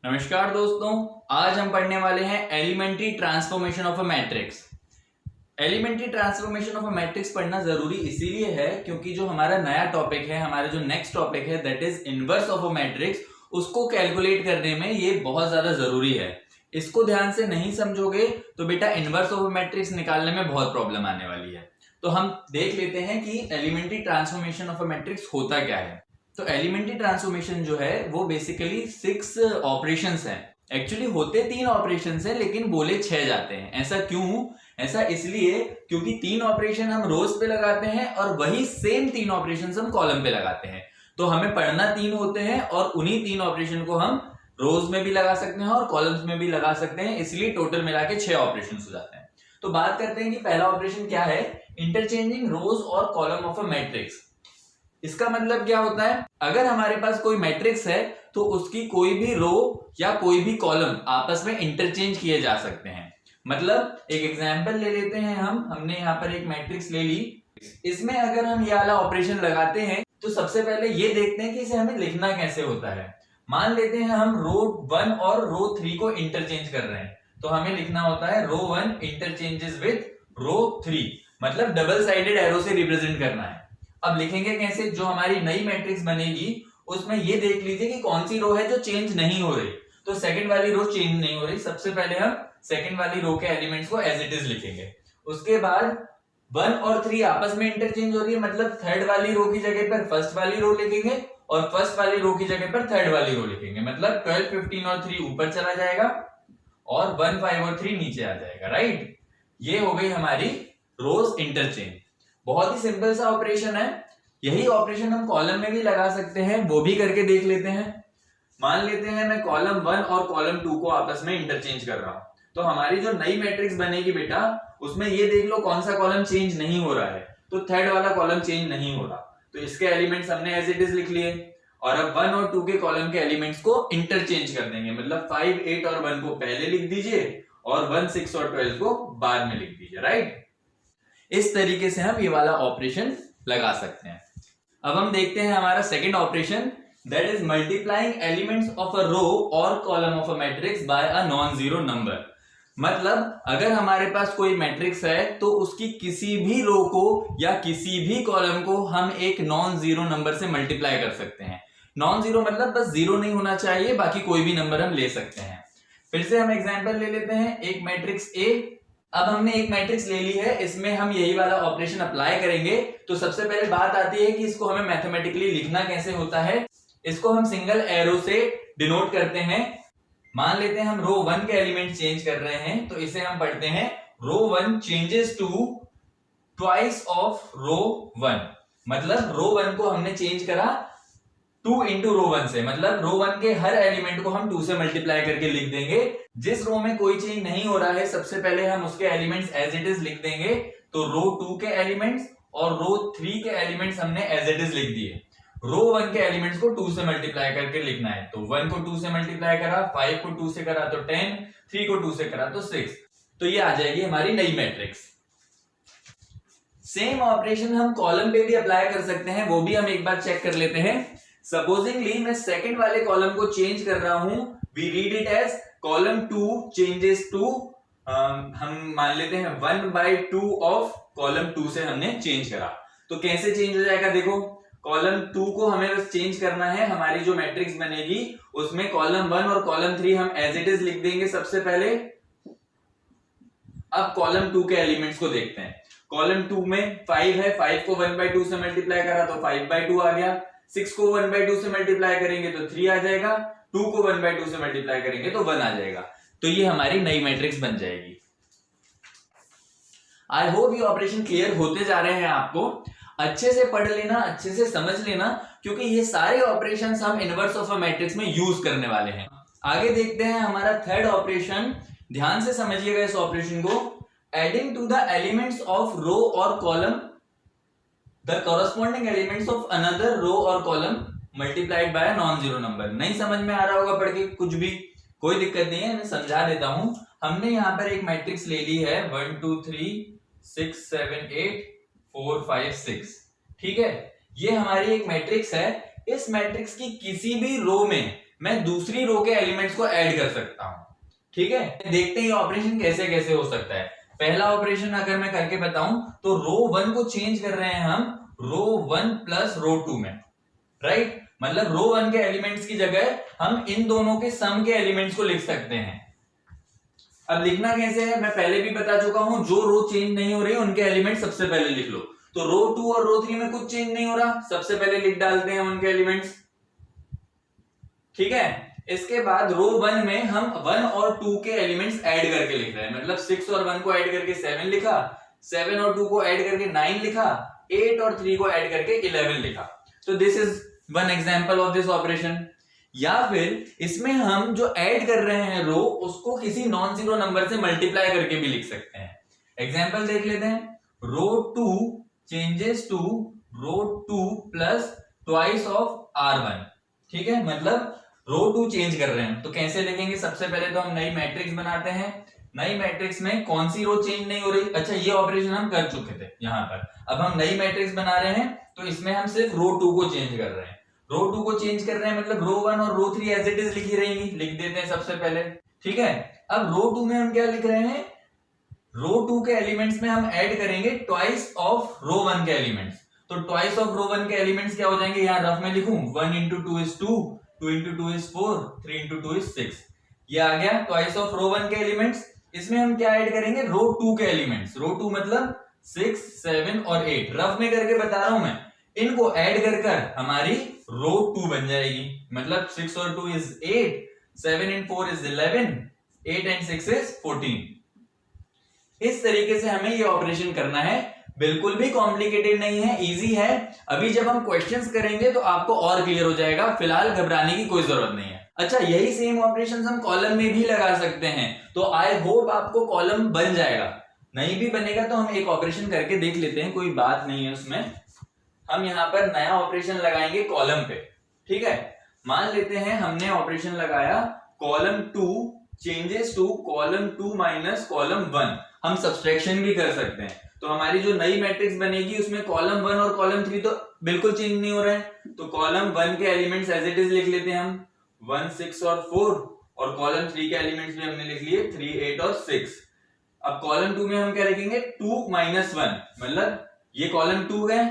नमस्कार दोस्तों, आज हम पढ़ने वाले हैं elementary transformation of a matrix. Elementary transformation of a matrix पढ़ना जरूरी इसीलिए है क्योंकि जो हमारा नया टॉपिक है, हमारा जो नेक्स्ट टॉपिक है that is inverse of a matrix, उसको कैलकुलेट करने में ये बहुत ज्यादा जरूरी है। इसको ध्यान से नहीं समझोगे तो बेटा इनवर्स ऑफ अ मैट्रिक्स निकालने में बहुत प्रॉब्लम आने वाली है। तो हम देख लेते हैं कि elementary transformation of a matrix होता क्या है। तो एलिमेंट्री ट्रांसफॉर्मेशन जो है वो बेसिकली 6 ऑपरेशंस हैं। एक्चुअली होते 3 ऑपरेशंस हैं लेकिन बोले 6 जाते हैं। ऐसा क्यों? ऐसा इसलिए क्योंकि 3 ऑपरेशन हम रोज पे लगाते हैं और वही सेम 3 ऑपरेशन हम कॉलम पे लगाते हैं। तो हमें पढ़ना 3 होते हैं और उन्हीं 3 ऑपरेशन को हम रोज में भी लगा सकते हैं और कॉलम्स में भी लगा सकते हैं, इसलिए टोटल मिला के 6 ऑपरेशन हो जाते हैं। तो बात करते हैं कि पहला ऑपरेशन क्या है, इंटरचेंजिंग रोज और कॉलम ऑफ अ मैट्रिक्स। इसका मतलब क्या होता है, अगर हमारे पास कोई मैट्रिक्स है तो उसकी कोई भी रो या कोई भी कॉलम आपस में इंटरचेंज किए जा सकते हैं। मतलब एक एग्जांपल ले लेते हैं, हमने यहाँ पर एक मैट्रिक्स ले ली। इसमें अगर हम ये वाला ऑपरेशन लगाते हैं तो सबसे पहले ये देखते हैं कि इसे हमें लिखना कैसे होता है। मान लेते हैं हम रो 1 और रो 3 को इंटरचेंज कर रहे हैं, तो हमें लिखना होता है रो 1 इंटरचेंजेस विद रो 3, मतलब डबल साइडेड एरो से रिप्रेजेंट करना है। अब लिखेंगे कैसे? जो हमारी नई मैट्रिक्स बनेगी उसमें ये देख लीजिए कि कौन सी रो है जो चेंज नहीं हो रही। तो सेकंड वाली रो चेंज नहीं हो रही, सबसे पहले हम सेकंड वाली रो के एलिमेंट्स को एज इट इज लिखेंगे। उसके बाद 1 और 3 आपस में इंटरचेंज हो रही है, मतलब थर्ड वाली रो की जगह पर फर्स्ट वाली रो लिखेंगे और फर्स्ट वाली रो की जगह पर थर्ड वाली रो लिखेंगे। मतलब 12, 15 और 3 ऊपर चला जाएगा और 1, 5 और 3 नीचे आ जाएगा। राइट, ये हो गई हमारी रोज इंटरचेंज। बहुत ही सिंपल सा ऑपरेशन है। यही ऑपरेशन हम कॉलम में भी लगा सकते हैं, वो भी करके देख लेते हैं। मान लेते हैं मैं कॉलम 1 और कॉलम 2 को आपस में इंटरचेंज कर रहा हूं, तो हमारी जो नई मैट्रिक्स बनेगी बेटा उसमें ये देख लो कौन सा कॉलम चेंज नहीं हो रहा है। तो थर्ड वाला कॉलम चेंज नहीं हो रहा, तो इसके एलिमेंट्स हमने एज इट इज लिख लिए। और अब 1 और 2 के कॉलम के एलिमेंट्स को इंटरचेंज कर देंगे, मतलब 5, 8 और 1 को पहले लिख दीजिए और 1, 6 और 12 को बाद में लिख दीजिए। राइट, इस तरीके से हम ये वाला ऑपरेशन लगा सकते हैं। अब हम देखते हैं हमारा second operation, that is multiplying elements of a row और column of a matrix by a non zero number. मतलब अगर हमारे पास कोई मैट्रिक्स है तो उसकी किसी भी रो को या किसी भी कॉलम को हम एक नॉन जीरो नंबर से मल्टीप्लाई कर सकते हैं। नॉन जीरो मतलब बस जीरो नहीं होना चाहिए, बाकी कोई भी नंबर हम ले सकते हैं। फिर से हम एग्जांपल ले लेते हैं, एक मैट्रिक्स ए। अब हमने एक मैट्रिक्स ले ली है, इसमें हम यही वाला ऑपरेशन अप्लाई करेंगे। तो सबसे पहले बात आती है कि इसको हमें मैथमेटिकली लिखना कैसे होता है। इसको हम सिंगल एरो से डिनोट करते हैं। मान लेते हैं हम रो 1 के एलिमेंट चेंज कर रहे हैं, तो इसे हम पढ़ते हैं रो 1 चेंजेस टू ट्वाइस ऑफ रो 1। मतलब रो 1 को हमने चेंज करा 2 इंटू रो 1 से, मतलब रो 1 के हर एलिमेंट को हम 2 से मल्टीप्लाई करके लिख देंगे। जिस रो में कोई चेंज नहीं हो रहा है सबसे पहले हम उसके एलिमेंट्स एज इट इज लिख देंगे। तो रो 2 के एलिमेंट्स और रो 3 के एलिमेंट्स हमने एज इट इज लिख दिए। रो 1 के एलिमेंट्स को 2 से मल्टीप्लाई करके लिखना है, तो 1 को 2 से मल्टीप्लाई करा, 5 को 2 से करा तो 10, 3 को 2 से करा तो 6। तो ये आ जाएगी हमारी नई मैट्रिक्स। सेम ऑपरेशन हम कॉलम पे भी अप्लाई कर सकते हैं, वो भी हम एक बार चेक कर लेते हैं। सपोजिंगली मैं सेकंड वाले कॉलम को चेंज कर रहा हूं, we read it as column 2 changes to, हम मान लेते हैं 1/2 ऑफ कॉलम 2 से हमने चेंज करा। तो कैसे चेंज हो जाएगा, देखो कॉलम 2 को हमें बस चेंज करना है। हमारी जो मैट्रिक्स बनेगी उसमें कॉलम 1 और कॉलम 3 हम एज इट इज लिख देंगे सबसे पहले। अब कॉलम 2 के एलिमेंट्स को देखते हैं। कॉलम 2 में 5 है, 5 को 1/2 से मल्टीप्लाई करा तो 5/2 आ गया। 6 को 1/2 से मल्टीप्लाई करेंगे तो 3 आ जाएगा। 2 को 1/2 से मल्टीप्लाई करेंगे तो 1 आ जाएगा। तो ये हमारी नई मैट्रिक्स बन जाएगी। आई होप ये ऑपरेशन क्लियर होते जा रहे हैं आपको। अच्छे से पढ़ लेना, अच्छे से समझ लेना, क्योंकि ये सारे ऑपरेशंस हम इनवर्स ऑफ अ मैट्रिक्स में यूज करने वाले हैं। आगे देखते हैं हमारा थर्ड ऑपरेशन। ध्यान से समझिएगा इस ऑपरेशन को। Adding to the elements of row और column the corresponding elements of another row और column multiplied by non zero number. नहीं समझ में आ रहा होगा पढ़ के कुछ भी, कोई दिक्कत नहीं है, मैं समझा देता हूं। हमने यहां पर एक मैट्रिक्स ले ली है 1 2 3 6 7 8 4 5 6। ठीक है, ये हमारी एक मैट्रिक्स है। इस मैट्रिक्स की किसी भी रो में मैं दूसरी रो के एलिमेंट्स को ऐड कर सकता हूं। ठीक है, देखते हैं ये ऑपरेशन कैसे कैसे हो सकता है। पहला ऑपरेशन अगर मैं करके बताऊं तो रो 1 को चेंज कर रहे हैं हम रो 1 प्लस रो 2 में, राइट। मतलब रो 1 के एलिमेंट्स की जगह हम इन दोनों के सम के एलिमेंट्स को लिख सकते हैं। अब लिखना कैसे है मैं पहले भी बता चुका हूं, जो रो चेंज नहीं हो रही उनके एलिमेंट सबसे पहले लिख लो। तो रो 2 और रो 3 में कुछ चेंज नहीं हो रहा, सबसे पहले लिख डालते हैं उनके एलिमेंट्स। ठीक है, इसके बाद रो 1 में हम 1 और 2 के एलिमेंट्स ऐड करके लिख रहे हैं, मतलब 6 और 1 को ऐड करके 7 लिखा, 7 और 2 को ऐड करके 9 लिखा, 8 और 3 को ऐड करके 11 लिखा। तो this is one example of this operation. या फिर इसमें हम जो ऐड कर रहे हैं रो, उसको किसी नॉन जीरो नंबर से मल्टीप्लाई करके भी लिख सकते हैं। एग्जांपल देख लेते हैं, row 2 changes to row 2 plus twice of R1। ठीक है, मतलब रो 2 चेंज कर रहे हैं तो कैसे लिखेंगे, सबसे पहले तो हम नई मैट्रिक्स बनाते हैं। नई मैट्रिक्स में कौन सी रो चेंज नहीं हो रही, अच्छा ये ऑपरेशन हम कर चुके थे यहां पर। अब हम नई मैट्रिक्स बना रहे हैं तो इसमें हम सिर्फ रो 2 को चेंज कर रहे हैं। रो 2 को चेंज कर रहे हैं मतलब रो 1 और रो 3 एज इट इज लिखी रहेंगी, लिख देते हैं सबसे पहले। ठीक है, अब रो 2 में हम क्या लिख रहे हैं, रो 2 के एलिमेंट्स में हम ऐड करेंगे ट्वाइस ऑफ रो 1 के एलिमेंट्स। तो ट्वाइस ऑफ रो 1 के एलिमेंट्स क्या हो जाएंगे, यहां रफ में लिखूं 1 into 2 is 2, 2 into 2 is 4, 3 into 2 is 6। ये आ गया ट्वाइस ऑफ रो 1 के एलिमेंट्स। इसमें हम क्या ऐड करेंगे, रो 2 के एलिमेंट्स। रो 2 मतलब 6, 7 और 8, रफ में करके बता रहा हूं मैं। इनको ऐड कर हमारी रो 2 बन जाएगी, मतलब 6 और 2 is 8, 7 and 4 is 11, 8 and 6 is 14। इस तरीके से हमें ये ऑपरेशन करना है, बिल्कुल भी कॉम्प्लिकेटेड नहीं है, इजी है। अभी जब हम क्वेश्चंस करेंगे तो आपको और क्लियर हो जाएगा, फिलहाल घबराने की कोई जरूरत नहीं है। अच्छा, यही सेम ऑपरेशंस हम कॉलम में भी लगा सकते हैं, तो आई होप आपको कॉलम बन जाएगा। नहीं भी बनेगा तो हम एक ऑपरेशन करके देख लेते हैं, कोई बात नहीं है उसमें। हम यहां पर नया ऑपरेशन लगाएंगे कॉलम पे। ठीक है, मान लेते हैं हमने ऑपरेशन लगाया column 2 changes to column 2 minus column 1। हम सब्सट्रैक्शन भी कर सकते हैं, तो हमारी जो नई मैट्रिक्स बनेगी उसमें कॉलम 1 और कॉलम 3 तो बिल्कुल चेंज नहीं हो रहे हैं, तो कॉलम 1 के एलिमेंट्स एज इट इज लिख लेते हैं हम 1, 6 और 4, और कॉलम 3 के एलिमेंट्स भी हमने लिख लिए 3, 8 और 6। अब कॉलम 2 में हम क्या लिखेंगे, 2 माइनस 1, मतलब ये कॉलम 2 है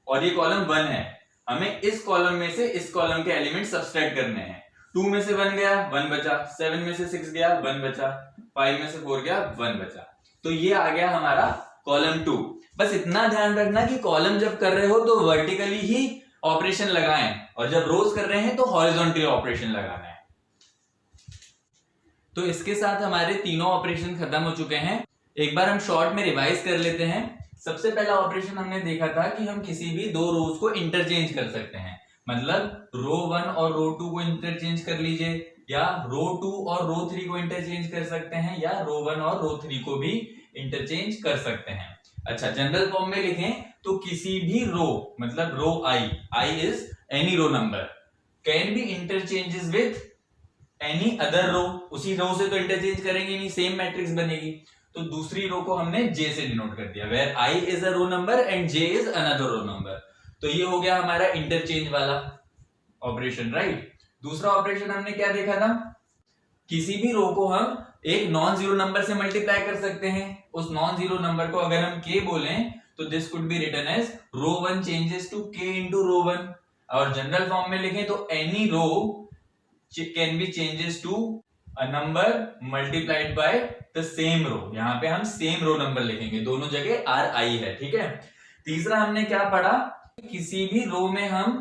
और ये कॉलम 1 है, हमें इस कॉलम में से इस कॉलम के एलिमेंट सब्सट्रैक्ट करने हैं। 2 में से 1 गया 1 बचा, 7 में से 6 गया 1 बचा, 5 में से 4 गया 1 बचा। तो ये आ गया हमारा कॉलम 2। बस इतना ध्यान रखना कि कॉलम जब कर रहे हो तो वर्टिकली ही ऑपरेशन लगाएं, और जब रोज कर रहे हैं तो हॉरिजॉन्टली ऑपरेशन लगाना है। तो इसके साथ हमारे तीनों ऑपरेशन खत्म हो चुके हैं। एक बार हम शॉर्ट में रिवाइज कर लेते हैं। सबसे पहला ऑपरेशन हमने देखा था कि हम किसी भी दो रोज को इंटरचेंज कर सकते हैं, मतलब रो 1 और रो 2 को इंटरचेंज कर लीजिए, या रो 2 और रो 3 को इंटरचेंज कर सकते हैं, या रो 1 और रो 3 को भी इंटरचेंज कर सकते हैं। अच्छा, जनरल फॉर्म में लिखें तो किसी भी रो, मतलब row I is any row number, can be interchanges with any other row. उसी रो से तो इंटरचेंज करेंगे नहीं, सेम मैट्रिक्स बनेगी, तो दूसरी रो को हमने जे से डिनोट कर दिया, where I is a row number and J is another row number. तो ये हो गया हमारा इंटरचेंज वाला ऑपरेशन, राइट। दूसरा ऑपरेशन हमने क्या देखा था, किसी भी रो को हम एक नॉन जीरो नंबर से मल्टीप्लाई कर सकते हैं। उस नॉन जीरो नंबर को अगर हम के बोलें तो this could be written as row 1 changes to के इनटू रो 1, और जनरल फॉर्म में लिखें तो any row can be changes to a number multiplied by the same row. यहां पे हम सेम रो नंबर लिखेंगे, दोनों जगह आर आई है, ठीक है। तीसरा हमने क्या पढ़ा, किसी भी रो में हम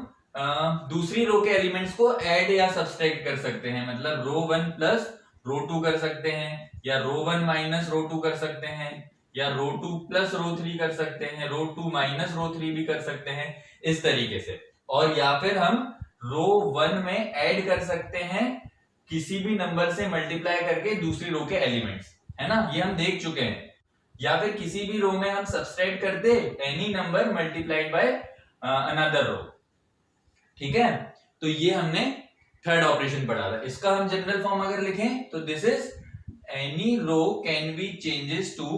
दूसरी रो के एलिमेंट्स को ऐड या सब्सट्रैक्ट कर सकते हैं, मतलब रो 1 प्लस रो 2 कर सकते हैं, या रो 1 माइनस रो 2 कर सकते हैं, या रो 2 प्लस रो 3 कर सकते हैं, रो 2 माइनस रो 3 भी कर सकते हैं, इस तरीके से। और या फिर हम रो 1 में ऐड कर सकते हैं किसी भी नंबर से मल्टीप्लाई करके दूसरी रो के एलिमेंट्स, है ना, ये हम देख चुके हैं। या फिर किसी भी रो में हम सब्सट्रैक्ट करते any number multiplied by another row, ठीक है। तो ये हमने थर्ड ऑपरेशन पढ़ा था। इसका हम जनरल फॉर्म अगर लिखें तो this is any row can be changes to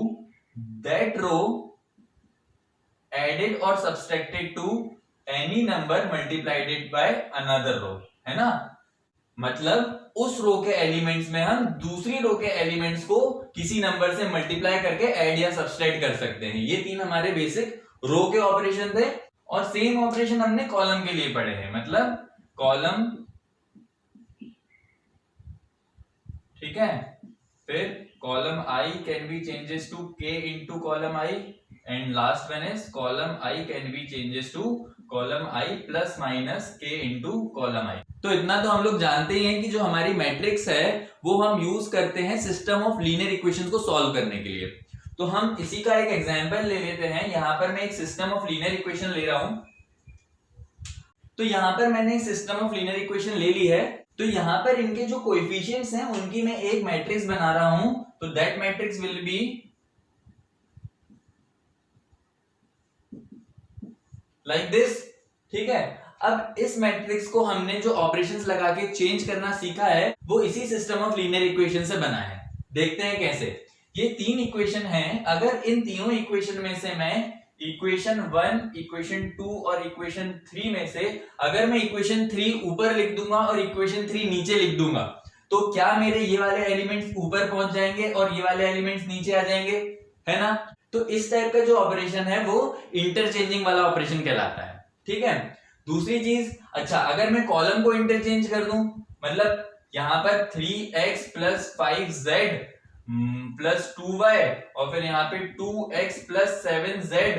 that row added और subtracted to any number multiplied by another row, है ना। मतलब उस रो के एलिमेंट्स में हम दूसरी रो के एलिमेंट्स को किसी नंबर से मल्टीप्लाई करके ऐड या सब्सट्रैक्ट कर सकते हैं। ये तीन हमारे बेसिक रो के ऑपरेशन थे और सेम ऑपरेशन हमने कॉलम के लिए पढ़े हैं, मतलब कॉलम, ठीक है। फिर column I can be changes to के into column I and last one is column I can be changes to column I plus minus k into column I. तो इतना तो हम लोग जानते ही हैं कि जो हमारी मैट्रिक्स है वो हम यूज करते हैं सिस्टम ऑफ लीनियर इक्वेशंस को सॉल्व करने के लिए। तो हम इसी का एक एग्जांपल ले लेते हैं। यहां पर मैं एक सिस्टम ऑफ लीनियर इक्वेशन ले रहा हूं। तो यहां पर मैंने एक सिस्टम ऑफ लीनियर इक्वेशन ले ली है। तो यहां पर इनके जो कोएफिशिएंट्स हैं उनकी मैं एक मैट्रिक्स बना रहा हूं। तो that matrix will be like this, ठीक है। अब इस मैट्रिक्स को हमने जो ऑपरेशंस लगा के चेंज करना सीखा है वो इसी सिस्टम ऑफ लीनियर इक्वेशन से बना है। देखते हैं कैसे। ये तीन इक्वेशन हैं। अगर इन तीनों इक्वेशन में से मैं इक्वेशन 1, इक्वेशन 2 और इक्वेशन 3 में से अगर मैं इक्वेशन 3 ऊपर लिख दूंगा और इक्वेशन 3 नीचे लिख दूंगा तो क्या मेरे ये वाले एलिमेंट्स ऊपर पहुंच जाएंगे और ये वाले एलिमेंट्स नीचे आ जाएंगे, है ना। तो इस टाइप का जो ऑपरेशन है वो इंटरचेंजिंग वाला ऑपरेशन कहलाता है, ठीक है। दूसरी चीज, अच्छा अगर मैं कॉलम को इंटरचेंज कर दूं, मतलब यहां पर 3x plus 5z plus 2y और फिर यहाँ पे 2x plus 7z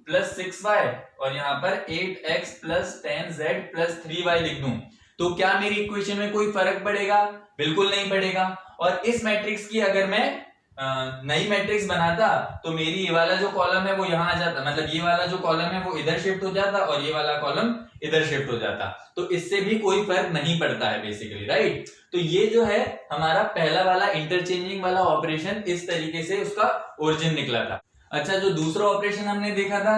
plus 6y और यहाँ पर 8x plus 10z plus 3y लिख दूं तो क्या मेरी इक्वेशन में कोई फर्क पड़ेगा? बिल्कुल नहीं पड़ेगा। और इस मैट्रिक्स की अगर मैं नई मैट्रिक्स बनाता तो मेरी ये वाला जो कॉलम है वो यहां आ जाता, मतलब ये वाला जो कॉलम है वो इधर शिफ्ट हो जाता और ये वाला कॉलम इधर शिफ्ट हो जाता। तो इससे भी कोई फर्क नहीं पड़ता है बेसिकली, राइट। तो ये जो है हमारा पहला वाला इंटरचेंजिंग वाला ऑपरेशन, इस तरीके से उसका ओरिजिन निकला था। अच्छा, जो दूसरा ऑपरेशन हमने देखा था,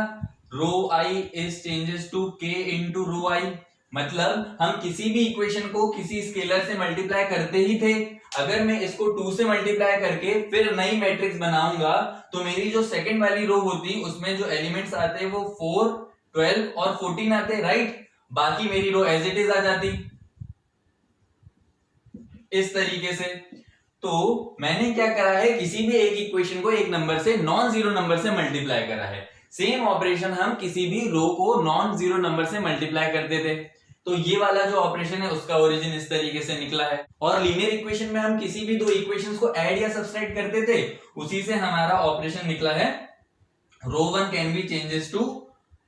रो आई इज चेंजेस टू के इनटू रो आई, मतलब हम किसी भी इक्वेशन को किसी स्केलर से मल्टीप्लाई करते ही थे। अगर मैं इसको 2 से मल्टीप्लाई करके फिर नई मैट्रिक्स बनाऊंगा तो मेरी जो सेकंड वाली रो होती उसमें जो एलिमेंट्स आते वो 4, 12 और 14 आते, राइट। बाकी मेरी रो एज इट इज आ जाती इस तरीके से। तो मैंने क्या करा है, किसी भी एक इक्वेशन को एक नंबर से नॉन जीरो नंबर से मल्टीप्लाई करा है। सेम ऑपरेशन हम किसी भी रो को नॉन जीरो नंबर से मल्टीप्लाई करते थे। तो ये वाला जो ऑपरेशन है उसका ओरिजिन इस तरीके से निकला है। और लीनियर इक्वेशन में हम किसी भी दो इक्वेशंस को ऐड या सब्सट्रैक्ट करते थे, उसी से हमारा ऑपरेशन निकला है row 1 can be changes to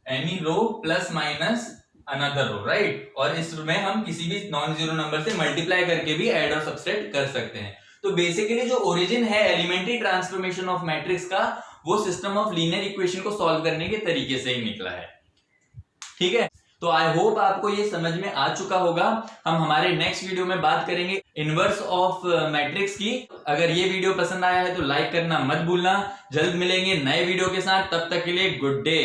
any row plus minus another row, right. और इसमें हम किसी भी नॉन जीरो नंबर से मल्टीप्लाई करके भी ऐड और सब्सट्रैक्ट कर सकते हैं। तो बेसिकली जो ओरिजिन है एलिमेंट्री ट्रांसफॉर्मेशन ऑफ मैट्रिक्स का, वो सिस्टम ऑफ लीनियर इक्वेशन को सॉल्व करने के तरीके से ही निकला है, ठीक है। तो आई होप आपको ये समझ में आ चुका होगा। हम हमारे नेक्स्ट वीडियो में बात करेंगे इनवर्स ऑफ मैट्रिक्स की। अगर ये वीडियो पसंद आया है तो लाइक करना मत भूलना। जल्द मिलेंगे नए वीडियो के साथ, तब तक के लिए गुड डे।